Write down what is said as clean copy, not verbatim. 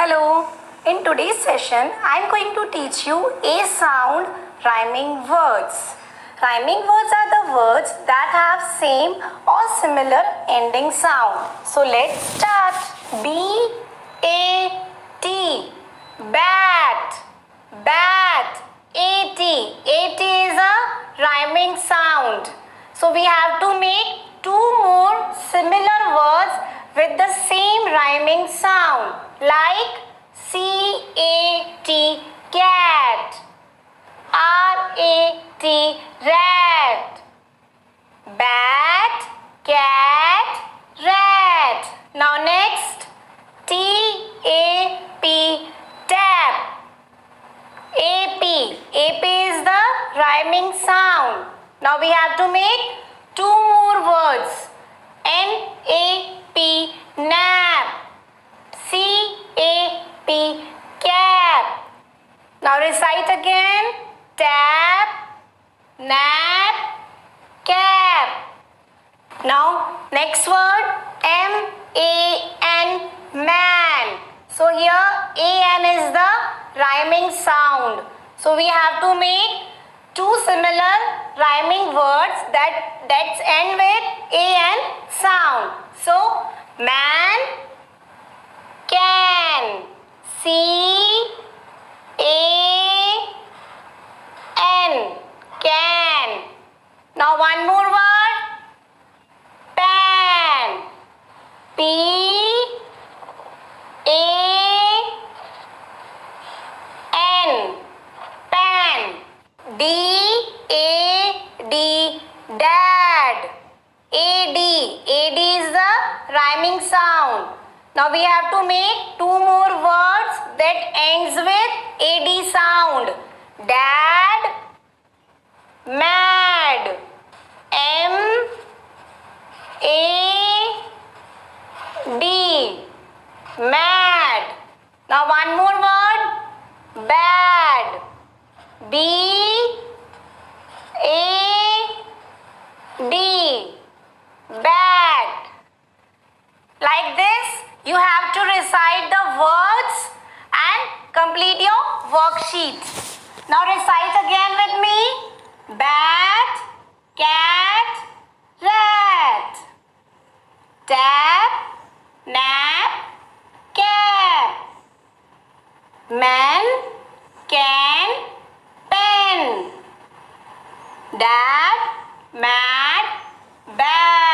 Hello, in today's session I am going to teach you A sound rhyming words. Rhyming words are the words that have same or similar ending sound. So let's start. B-A-T, bat, bat, A-T. A-T is a rhyming sound. So we have to make two more similar words with the same rhyming sound like C-A-T, cat, R-A-T, rat, bat, cat, rat. Now next, T-A-P, tap, A-P. A-P is the rhyming sound. Now we have to make two more words. N-A-P, nap, C-A-P, cap. Now recite again. Tap, nap, cap. Now next word M-A-N, man. So here A-N is the rhyming sound. So we have to make two similar rhyming words that end with A-N sound. So man, can, C-A-N, can. Now one more word, pan, P-A-N, pan. D-A-D, dad, A-D. A-D is the rhyming sound. Now we have to make two more words that ends with A-D sound. Dad, mad, M-A-D, mad. Now one more word, bad, B-A-D, bad. Like this, you have to recite the words and complete your worksheet. Now recite again with me. Bat, cat, rat. Tap, nap, cap. Man, can, pen. Dad, mad, bad.